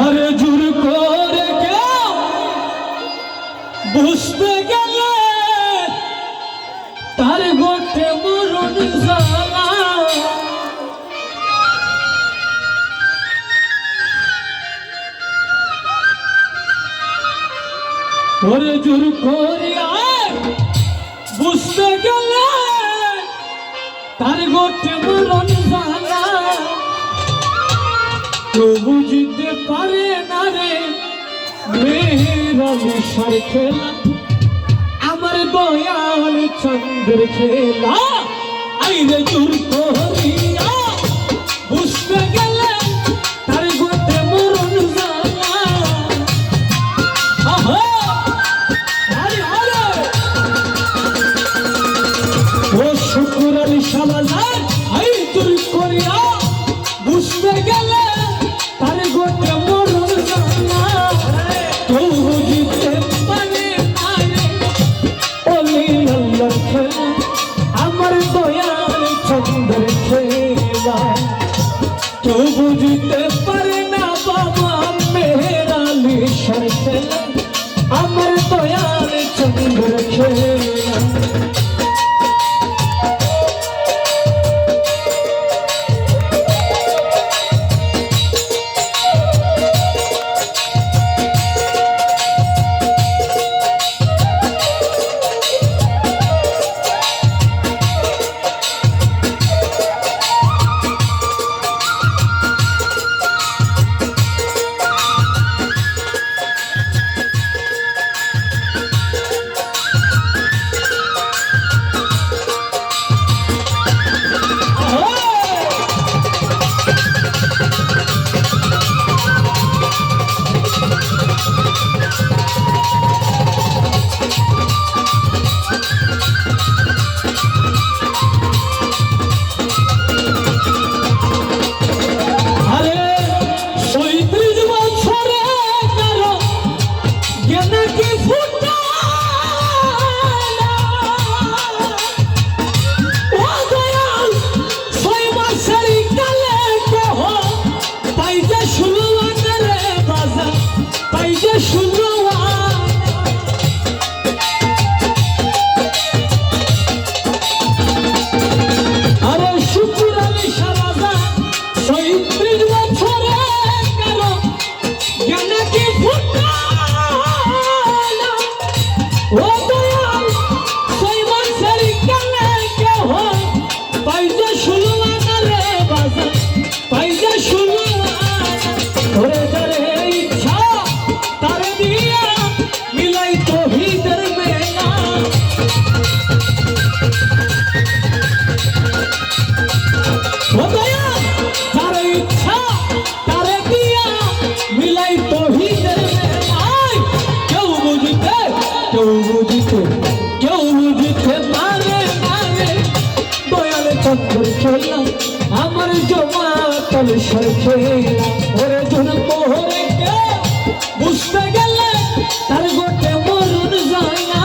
আরে জোর করে কেউ বুঝতে গেলে তার গোটে মরণ জ্বালা। ওরে জোর করিয়া বুঝতে গেলে তার গোটে মরণ জ্বালা। কেউ বুঝতে পারে না রে মেয়েরা নেশার খেলা, আমার দয়াল চন্দ্র খেলা। আইরে জোর করিয়া বুঝতে গেলে তার গোটে মরণ জ্বালা। ও শুকুর আলী শাহবাজার, আই জোর করিয়া বুঝতে গেলে তার গোটে মরণ জ্বালা। কেউ বুঝতে পারে না রে ওলি আল্লাহর খেলা, আমার দয়াল চন্দ্রের খেলা। কেউ বুঝতে পারে না বাবা মেহের আলীর খেলা, আমার দয়াল চন্দ্রের খেলা। আমার জমা তল খেলা। ওরে ধুন পোহরে কে বুঝতে গেলে তার গোটে মরণ যায় না।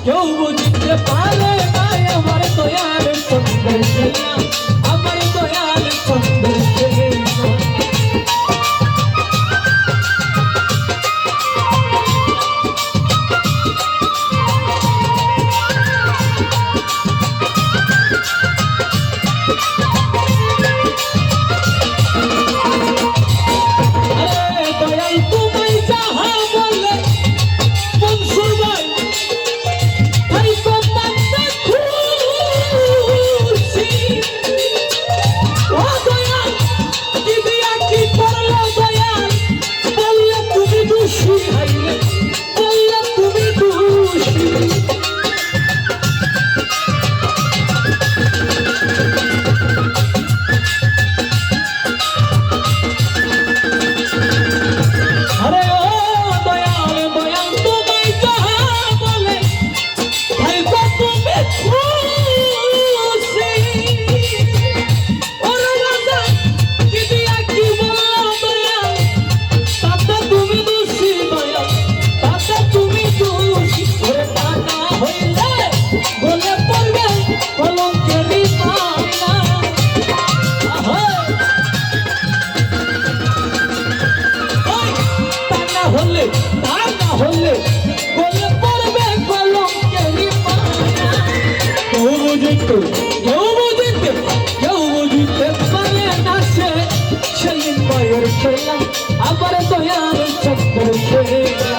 কেউ বুঝতে পারে না আমার দয়াল চন্দ্রের খেলা, আমার দয়াল চন্দ্রের খেলা। আবার দয়াল চক্কর খেলা।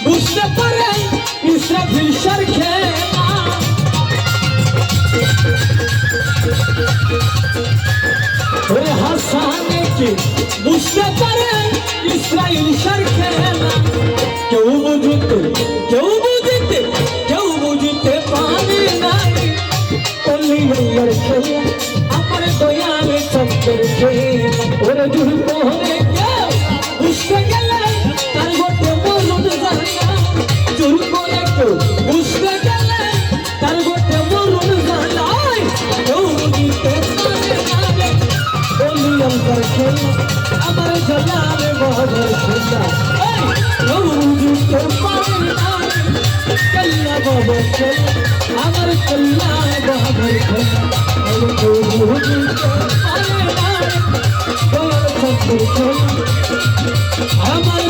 বুঝতে পারে ইসরাফিল শার খেলা। ওরে হাসানে কি বুঝতে পারে ইসরাইল শার খেলা। কেউ বুঝতে কেউ বুঝতে কেউ বুঝতে পারে নাই অলি আল্লাহর খেলা, আমার দয়াল চক্কর খেলা। ওরে জুল পোহরে কেউ বুঝতে গেলে তার গোটে মরুন জানা, জুল করে কেউ বুঝতে গেলে তার গোটে মরুন জানা। কেউ বুঝতে পারে না অলি আল্লাহর খেলা, আমার দয়াল বাবার খেলা। কেউ বুঝতে পারে না কল্লা বাবার খেলা, আমার কল্লা বাবার খেলা। কেউ বুঝতে পারে না দয়াল চক্কর খেলা, আমার